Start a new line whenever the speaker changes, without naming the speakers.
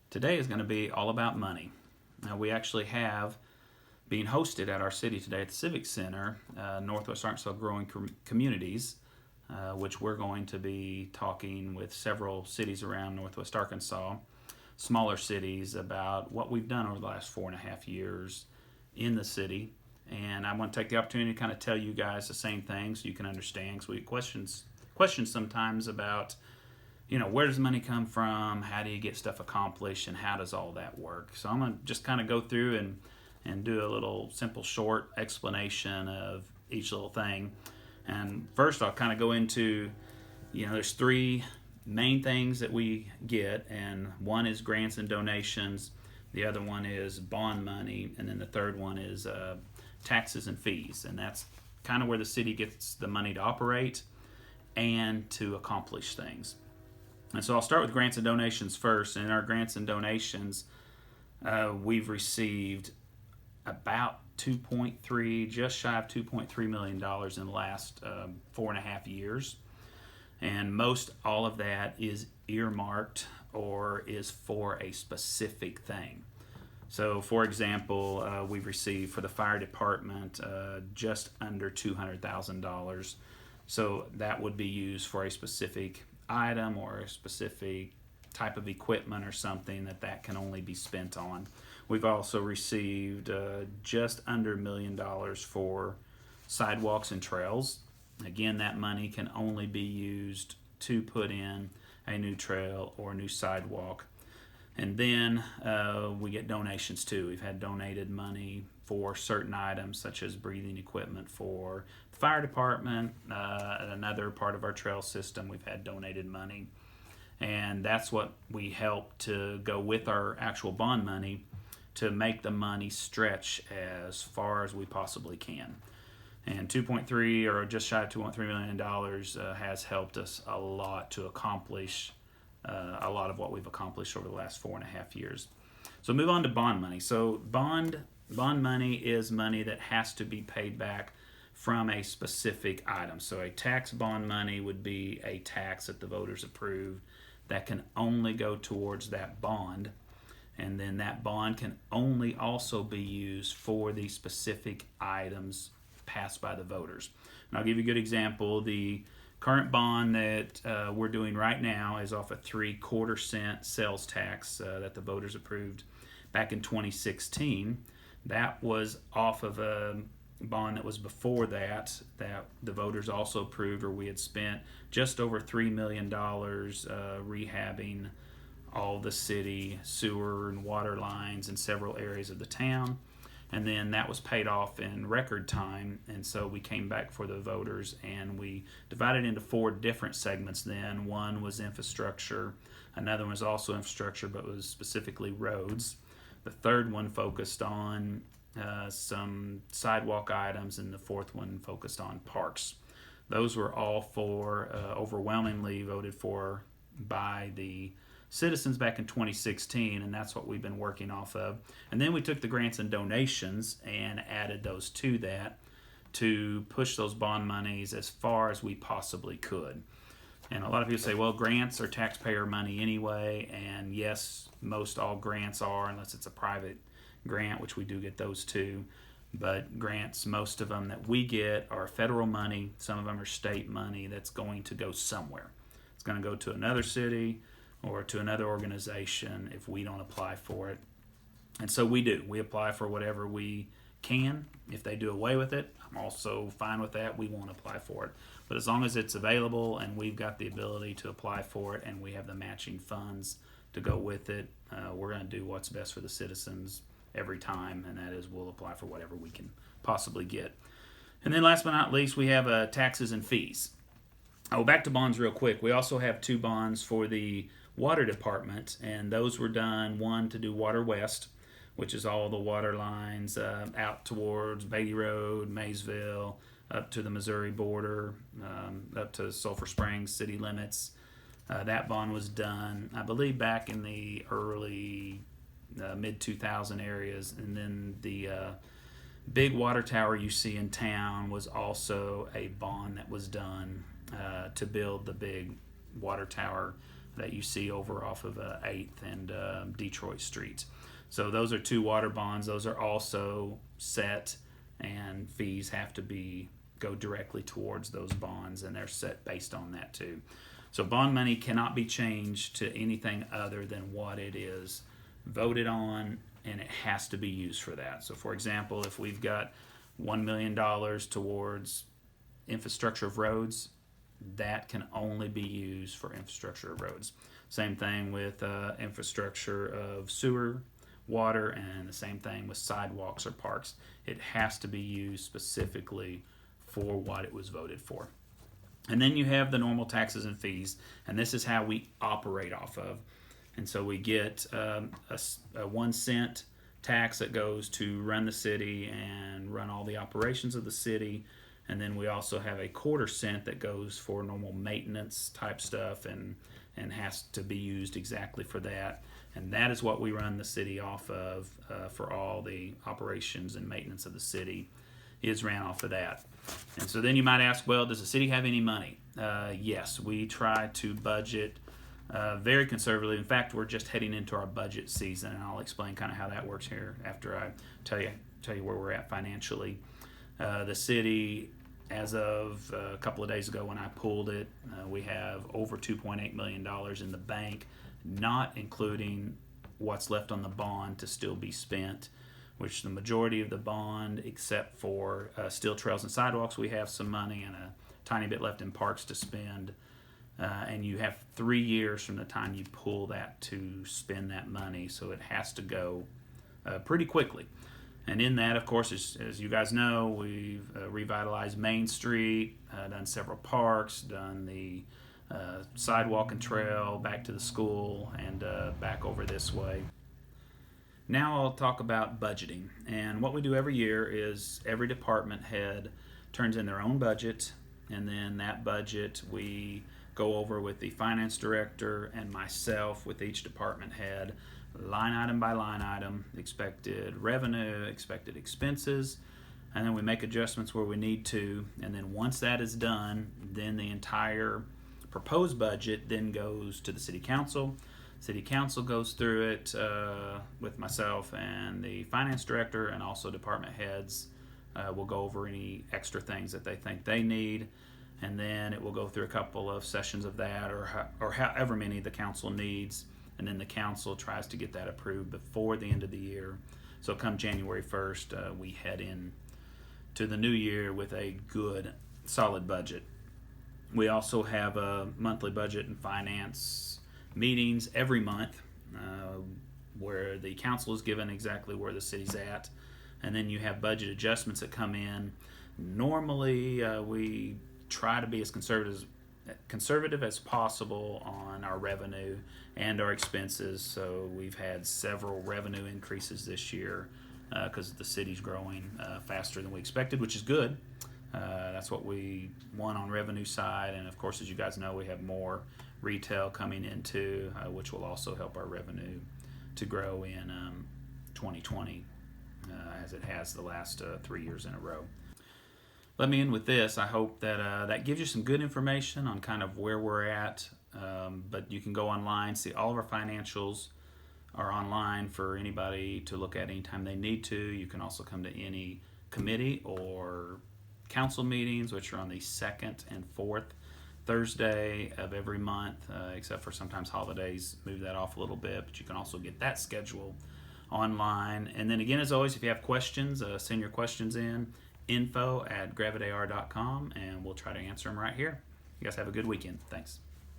Today is going to be all about money. Now, we actually have being hosted at our city today at the Civic Center, Northwest Arkansas Growing Communities, which we're going to be talking with several cities around Northwest Arkansas, smaller cities, about what we've done over the last 4.5 years in the city. And I want to take the opportunity to kind of tell you guys the same thing so you can understand, because we get questions sometimes about, where does money come from? How do you get stuff accomplished? And how does all that work? So I'm going to just kind of go through and do a little simple short explanation of each little thing. And first I'll kind of go into, there's three main things that we get, and one is grants and donations, the other one is bond money, and then the third one is taxes and fees. And that's kind of where the city gets the money to operate and to accomplish things. And so I'll start with grants and donations first. And in our grants and donations, we've received about just shy of $2.3 million in the last 4.5 years. And most all of that is earmarked or is for a specific thing. So, for example, we've received for the fire department just under $200,000. So that would be used for a specific item or a specific type of equipment or something that can only be spent on. We've also received just under $1 million for sidewalks and trails. Again, that money can only be used to put in a new trail or a new sidewalk. And then we get donations too. We've had donated money for certain items such as breathing equipment for the fire department. Another part of our trail system, we've had donated money. And that's what we help to go with our actual bond money to make the money stretch as far as we possibly can. And 2.3 or just shy of $2.3 million has helped us a lot to accomplish a lot of what we've accomplished over the last 4.5 years. So move on to bond money. So bond money is money that has to be paid back from a specific item. So a tax bond money would be a tax that the voters approved that can only go towards that bond. And then that bond can only also be used for the specific items passed by the voters. And I'll give you a good example. The current bond that we're doing right now is off a 3/4 cent sales tax that the voters approved back in 2016. That was off of a bond that was before that the voters also approved, or we had spent just over $3 million rehabbing all the city sewer and water lines in several areas of the town. And then that was paid off in record time, and so we came back for the voters and we divided into 4 different segments then. One was infrastructure, another one was also infrastructure but was specifically roads. The third one focused on some sidewalk items, and the fourth one focused on parks. Those were all overwhelmingly voted for by the citizens back in 2016, and that's what we've been working off of. And then we took the grants and donations and added those to that to push those bond monies as far as we possibly could. And a lot of people say, well, grants are taxpayer money anyway, and yes, most all grants are, unless it's a private grant, which we do get those too. But grants, most of them that we get are federal money. Some of them are state money that's going to go somewhere. It's going to go to another city or to another organization if we don't apply for it. And so we do. We apply for whatever we can. If they do away with it, I'm also fine with that. We won't apply for it. But as long as it's available and we've got the ability to apply for it and we have the matching funds to go with it, we're going to do what's best for the citizens every time, and that is we'll apply for whatever we can possibly get. And then last but not least, we have taxes and fees. Oh, back to bonds real quick. We also have 2 bonds for the water department, and those were done, one to do Water West, which is all the water lines out towards Beatty Road, Maysville, up to the Missouri border, up to Sulphur Springs city limits. That bond was done, I believe, back in the early mid-2000 areas. And then the big water tower you see in town was also a bond that was done to build the big water tower that you see over off of 8th and Detroit Streets. So those are 2 water bonds. Those are also set, and fees have to go directly towards those bonds, and they're set based on that too. So bond money cannot be changed to anything other than what it is voted on, and it has to be used for that. So for example, if we've got $1 million towards infrastructure of roads, that can only be used for infrastructure of roads. Same thing with infrastructure of sewer, water, and the same thing with sidewalks or parks. It has to be used specifically for what it was voted for. And then you have the normal taxes and fees, and this is how we operate off of. And so we get a 1 cent tax that goes to run the city and run all the operations of the city. And then we also have a 1/4 cent that goes for normal maintenance type stuff and has to be used exactly for that. And that is what we run the city off of for all the operations and maintenance of the city is ran off of that. And so then you might ask, well, does the city have any money? Yes, we try to budget very conservatively. In fact, we're just heading into our budget season, and I'll explain kind of how that works here after I tell you where we're at financially. The city, as of a couple of days ago when I pulled it, we have over $2.8 million in the bank, not including what's left on the bond to still be spent, which the majority of the bond, except for steel trails and sidewalks, we have some money and a tiny bit left in parks to spend. And you have 3 years from the time you pull that to spend that money, so it has to go pretty quickly. And in that, of course, as you guys know, we've revitalized Main Street, done several parks, done the sidewalk and trail back to the school and back over this way. Now I'll talk about budgeting. And what we do every year is every department head turns in their own budget, and then that budget we go over with the finance director and myself with each department head, line item by line item, expected revenue, expected expenses, and then we make adjustments where we need to. And then once that is done, then the entire proposed budget then goes to the city council. City council goes through it with myself and the finance director, and also department heads will go over any extra things that they think they need. And then it will go through a couple of sessions of that, or however many the council needs. And then the council tries to get that approved before the end of the year. So come January 1st, we head in to the new year with a good, solid budget. We also have a monthly budget and finance meetings every month where the council is given exactly where the city's at. And then you have budget adjustments that come in. Normally, we try to be as conservative as possible on our revenue and our expenses. So we've had several revenue increases this year because the city's growing faster than we expected, which is good. That's what we want on revenue side. And of course, as you guys know, we have more retail coming into, which will also help our revenue to grow in 2020 as it has the last 3 years in a row. Let me end with this. I hope that that gives you some good information on kind of where we're at. But you can go online, see all of our financials are online for anybody to look at anytime they need to. You can also come to any committee or council meetings, which are on the 2nd and 4th Thursday of every month, except for sometimes holidays, move that off a little bit. But you can also get that schedule online. And then again, as always, if you have questions, send your questions in. info@gravitar.com, and we'll try to answer them right here. You guys have a good weekend. Thanks.